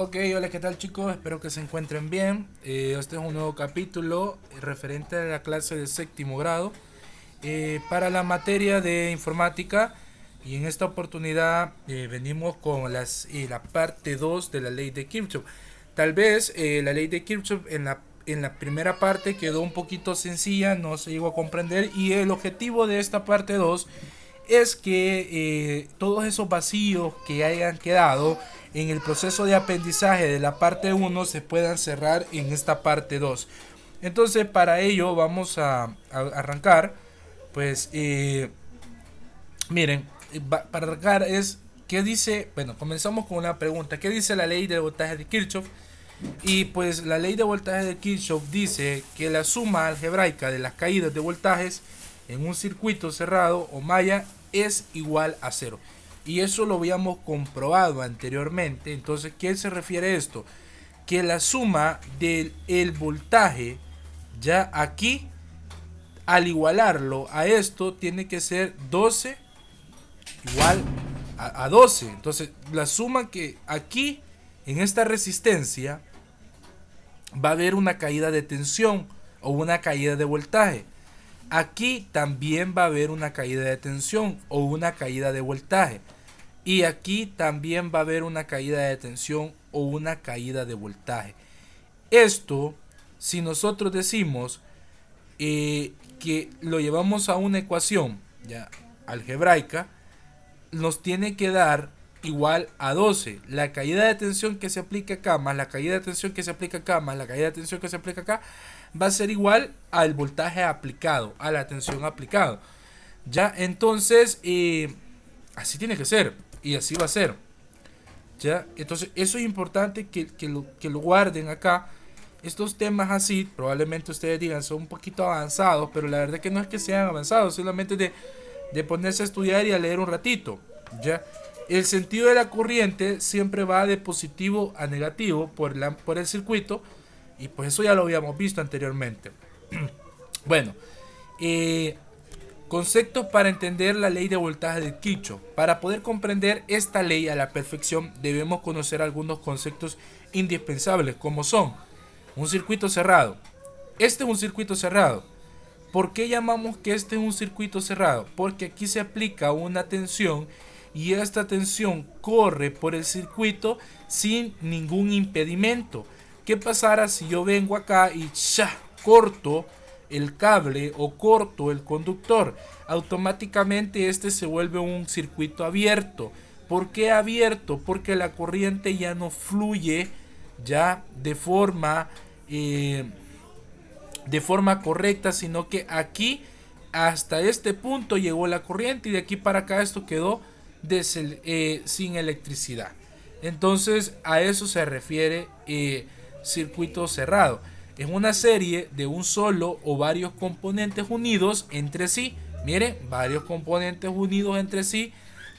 Ok, hola, ¿qué tal chicos? Espero que se encuentren bien. Este es un nuevo capítulo referente a la clase de séptimo grado para la materia de informática y en esta oportunidad venimos con la parte 2 de la ley de Kirchhoff. Tal vez la ley de Kirchhoff en la primera parte quedó un poquito sencilla, no se llegó a comprender y el objetivo de esta parte 2 es que todos esos vacíos que hayan quedado en el proceso de aprendizaje de la parte uno se puedan cerrar en esta parte 2. Entonces para ello vamos a arrancar, pues miren, para arrancar es, ¿qué dice? Bueno, comenzamos con una pregunta, ¿qué dice la ley de voltaje de Kirchhoff? Y pues la ley de voltaje de Kirchhoff dice que la suma algebraica de las caídas de voltajes en un circuito cerrado o malla es igual a cero. Y eso lo habíamos comprobado anteriormente. Entonces, ¿qué se refiere a esto? Que la suma del voltaje ya aquí, al igualarlo a esto, tiene que ser 12 igual a 12. Entonces, la suma que aquí, en esta resistencia, va a haber una caída de tensión o una caída de voltaje. Aquí también va a haber una caída de tensión o una caída de voltaje. Y aquí también va a haber una caída de tensión o una caída de voltaje. Esto, si nosotros decimos que lo llevamos a una ecuación ya algebraica, nos tiene que dar igual a 12. La caída de tensión que se aplica acá más la caída de tensión que se aplica acá más la caída de tensión que se aplica acá va a ser igual al voltaje aplicado, a la tensión aplicado. Ya, entonces, así tiene que ser y así va a ser. Ya, entonces eso es importante que lo guarden acá. Estos temas así, probablemente ustedes digan son un poquito avanzados, pero la verdad es que no es que sean avanzados, solamente de ponerse a estudiar y a leer un ratito. Ya, el sentido de la corriente siempre va de positivo a negativo por el circuito, y pues eso ya lo habíamos visto anteriormente. Bueno, eh, conceptos para entender la ley de voltaje de Kirchhoff. Para poder comprender esta ley a la perfección debemos conocer algunos conceptos indispensables como son un circuito cerrado. Este es un circuito cerrado. ¿Por qué llamamos que este es un circuito cerrado? Porque aquí se aplica una tensión y esta tensión corre por el circuito sin ningún impedimento. ¿Qué pasará si yo vengo acá y corto el cable o corto el conductor? Automáticamente este se vuelve un circuito abierto. ¿Por qué abierto? Porque la corriente ya no fluye ya de forma correcta, sino que aquí hasta este punto llegó la corriente y de aquí para acá esto quedó sin electricidad. Entonces a eso se refiere circuito cerrado. Es una serie de un solo o varios componentes unidos entre sí. Miren, varios componentes unidos entre sí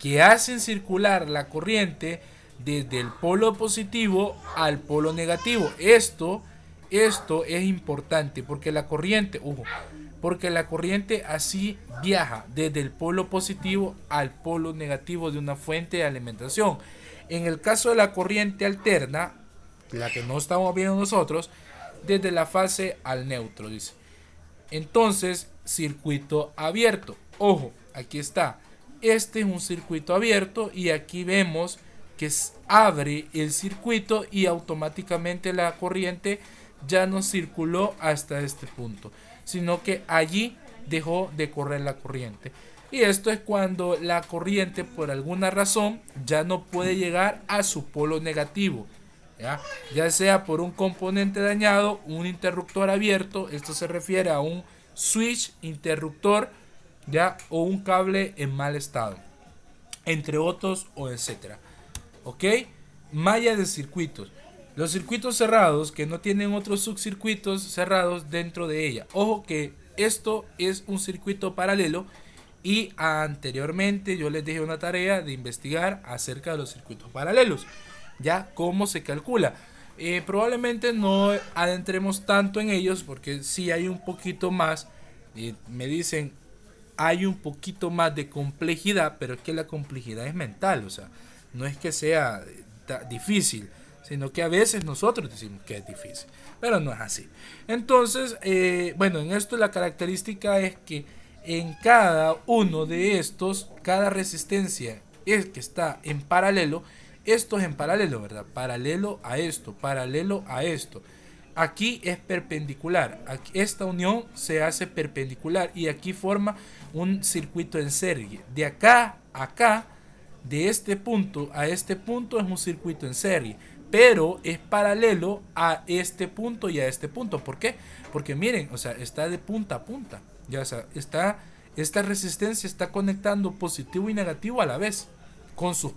que hacen circular la corriente desde el polo positivo al polo negativo. Esto es importante porque la corriente, porque la corriente así viaja desde el polo positivo al polo negativo de una fuente de alimentación. En el caso de la corriente alterna, la que no estamos viendo nosotros, desde la fase al neutro, dice. Entonces, circuito abierto. Ojo, aquí está. Este es un circuito abierto y aquí vemos que abre el circuito y automáticamente la corriente ya no circuló hasta este punto, sino que allí dejó de correr la corriente. Y esto es cuando la corriente por alguna razón ya no puede llegar a su polo negativo. Ya sea por un componente dañado, un interruptor abierto, esto se refiere a un switch, interruptor, ya, o un cable en mal estado, entre otros o etcétera. ¿Ok? Malla de circuitos. Los circuitos cerrados que no tienen otros subcircuitos cerrados dentro de ella. Ojo que esto es un circuito paralelo y anteriormente yo les dejé una tarea de investigar acerca de los circuitos paralelos. Ya, cómo se calcula. Probablemente no adentremos tanto en ellos porque sí hay un poquito más. Me dicen, hay un poquito más de complejidad, pero es que la complejidad es mental, o sea, no es que sea difícil, sino que a veces nosotros decimos que es difícil, pero no es así. Entonces, bueno, en esto la característica es que en cada uno de estos, cada resistencia es que está en paralelo. Esto es en paralelo, ¿verdad? Paralelo a esto, paralelo a esto. Aquí es perpendicular. Aquí, esta unión se hace perpendicular y aquí forma un circuito en serie. De acá a acá, de este punto a este punto es un circuito en serie, pero es paralelo a este punto y a este punto. ¿Por qué? Porque miren, o sea, está de punta a punta. Ya, o sea, esta resistencia está conectando positivo y negativo a la vez con sus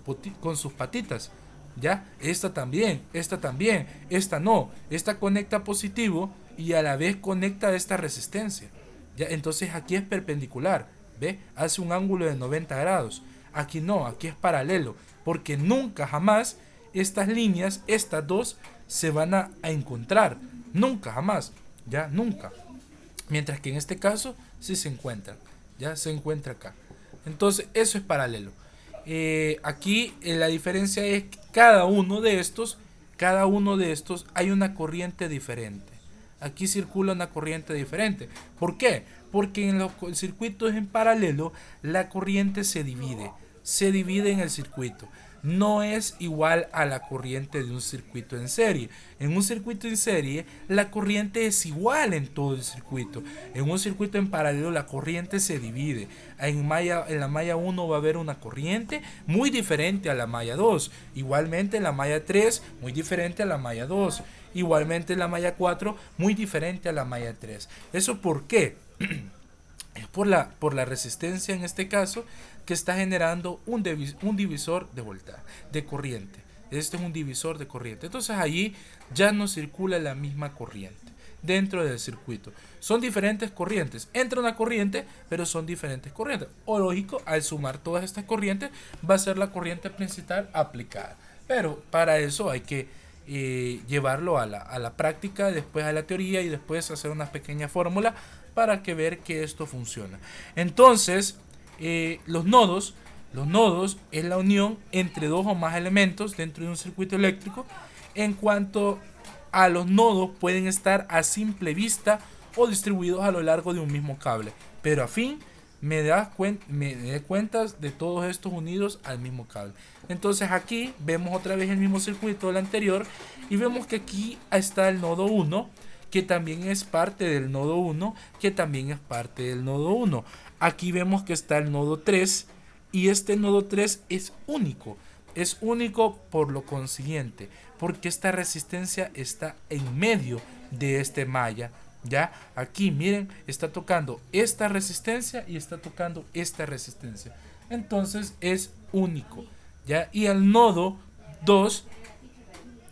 patitas. ¿Ya? Esta también, esta no. Esta conecta positivo y a la vez conecta esta resistencia. ¿Ya? Entonces aquí es perpendicular. ¿Ve? Hace un ángulo de 90 grados. Aquí no, aquí es paralelo. Porque nunca, jamás, estas líneas, estas dos, se van a encontrar. Nunca, jamás. ¿Ya? Nunca. Mientras que en este caso, sí se encuentran. Ya se encuentra acá. Entonces, eso es paralelo. Aquí la diferencia es que cada uno de estos hay una corriente diferente. Aquí circula una corriente diferente. ¿Por qué? Porque en los circuitos en paralelo la corriente se divide en el circuito. No es igual a la corriente de un circuito en serie. En un circuito en serie la corriente es igual en todo el circuito. En un circuito en paralelo la corriente se divide. En la malla 1 va a haber una corriente muy diferente a la malla 2. Igualmente en la malla 3 muy diferente a la malla 2. Igualmente en la malla 4 muy diferente a la malla 3. ¿Eso por qué? Es por la resistencia en este caso que está generando un divisor de voltaje, de corriente. Este es un divisor de corriente. Entonces allí ya no circula la misma corriente dentro del circuito. Son diferentes corrientes. Entra una corriente, pero son diferentes corrientes. O lógico, al sumar todas estas corrientes va a ser la corriente principal aplicada. Pero para eso hay que llevarlo a la práctica, después a la teoría y después hacer una pequeña fórmula para que ver que esto funciona. Entonces, los nodos es la unión entre dos o más elementos dentro de un circuito eléctrico. En cuanto a los nodos, pueden estar a simple vista o distribuidos a lo largo de un mismo cable, pero a fin me da cuentas de todos estos unidos al mismo cable. Entonces aquí vemos otra vez el mismo circuito del anterior y vemos que aquí está el nodo 1, que también es parte del nodo 1, que también es parte del nodo 1. Aquí vemos que está el nodo 3 y este nodo 3 es único. Es único por lo consiguiente, porque esta resistencia está en medio de este malla. Ya, aquí miren, está tocando esta resistencia y está tocando esta resistencia. Entonces es único. Ya, y el nodo 2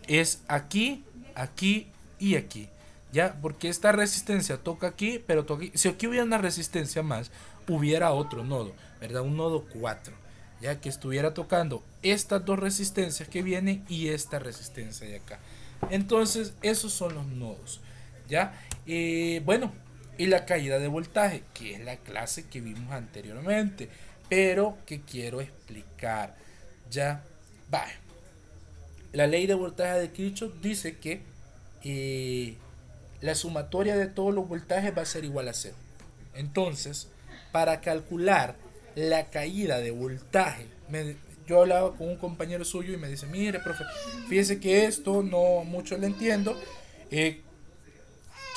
es aquí, aquí y aquí. Ya, porque esta resistencia toca aquí, pero toca aquí. Si aquí hubiera una resistencia más, hubiera otro nodo, ¿verdad? Un nodo 4, ya que estuviera tocando estas dos resistencias que vienen y esta resistencia de acá. Entonces, esos son los nodos, ¿ya? Bueno, y la caída de voltaje, que es la clase que vimos anteriormente, pero que quiero explicar, ¿ya? Va. La ley de voltaje de Kirchhoff dice que la sumatoria de todos los voltajes va a ser igual a 0. Entonces, para calcular la caída de voltaje, yo hablaba con un compañero suyo y me dice, mire, profe, fíjese que esto no mucho le entiendo,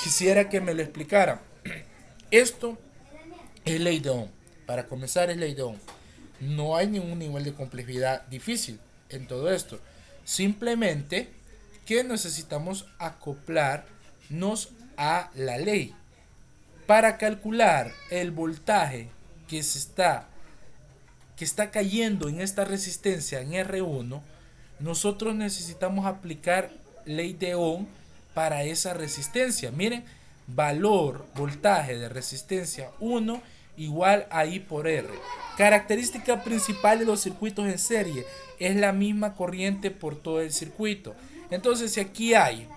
quisiera que me lo explicara. Esto es ley de Ohm. Para comenzar es ley de Ohm. No hay ningún nivel de complejidad difícil en todo esto. Simplemente que necesitamos acoplarnos a la ley. Para calcular el voltaje que está cayendo en esta resistencia en R1, nosotros necesitamos aplicar ley de Ohm para esa resistencia. Miren, valor, voltaje de resistencia 1 igual a I por R. Característica principal de los circuitos en serie es la misma corriente por todo el circuito. Entonces, si aquí hay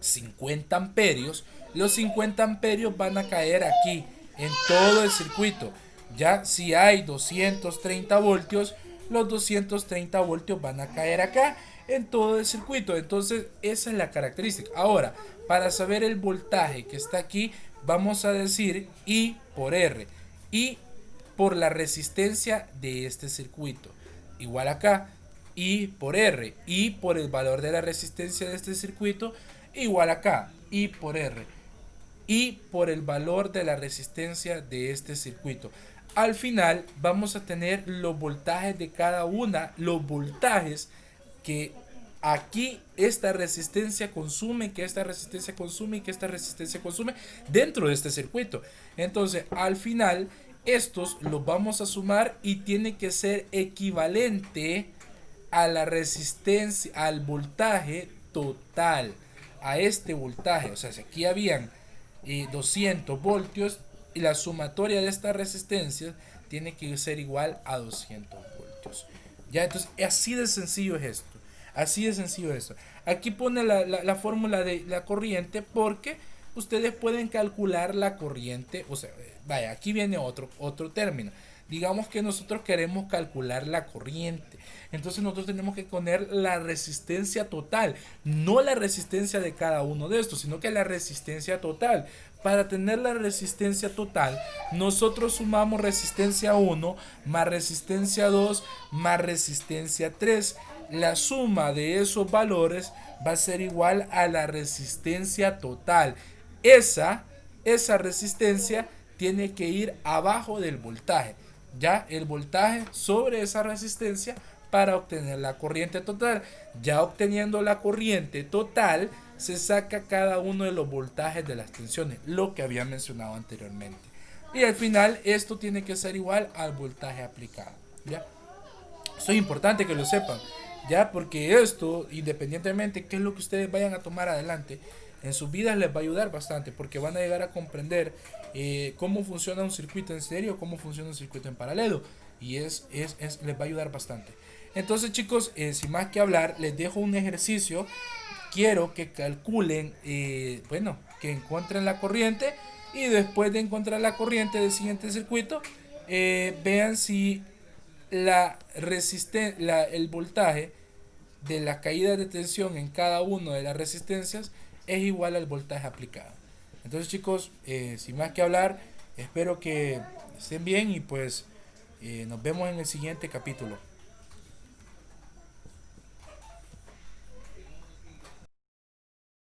50 amperios, los 50 amperios van a caer aquí en todo el circuito. Ya si hay 230 voltios, los 230 voltios van a caer acá en todo el circuito. Entonces esa es la característica. Ahora, para saber el voltaje que está aquí, vamos a decir I por R. I por la resistencia de este circuito. Igual acá, I por R. I por el valor de la resistencia de este circuito. Igual acá, I por R. I por el valor de la resistencia de este circuito. Al final vamos a tener los voltajes de cada una, los voltajes que aquí esta resistencia consume, que esta resistencia consume y que esta resistencia consume dentro de este circuito. Entonces al final estos los vamos a sumar y tiene que ser equivalente a la resistencia, al voltaje total, a este voltaje. O sea, si aquí habían 200 voltios, y la sumatoria de esta resistencia tiene que ser igual a 200 voltios. Ya, entonces así de sencillo es esto. Así de sencillo es esto. Aquí pone la fórmula de la corriente porque ustedes pueden calcular la corriente. O sea, vaya, aquí viene otro término. Digamos que nosotros queremos calcular la corriente. Entonces nosotros tenemos que poner la resistencia total. No la resistencia de cada uno de estos, sino que la resistencia total. Para tener la resistencia total, nosotros sumamos resistencia 1 más resistencia 2 más resistencia 3. La suma de esos valores va a ser igual a la resistencia total. Esa resistencia tiene que ir abajo del voltaje. Ya el voltaje sobre esa resistencia para obtener la corriente total. Ya obteniendo la corriente total, se saca cada uno de los voltajes de las tensiones, lo que había mencionado anteriormente. Y al final esto tiene que ser igual al voltaje aplicado. ¿Ya? Esto es importante que lo sepan, ya, porque esto, independientemente qué es lo que ustedes vayan a tomar adelante, en sus vidas les va a ayudar bastante, porque van a llegar a comprender cómo funciona un circuito en serio, cómo funciona un circuito en paralelo, y les va a ayudar bastante. Entonces, chicos, sin más que hablar, les dejo un ejercicio. Quiero que calculen, que encuentren la corriente, y después de encontrar la corriente del siguiente circuito, vean si el voltaje de las caídas de tensión en cada una de las resistencias es igual al voltaje aplicado. Entonces, chicos, sin más que hablar, espero que estén bien y pues nos vemos en el siguiente capítulo.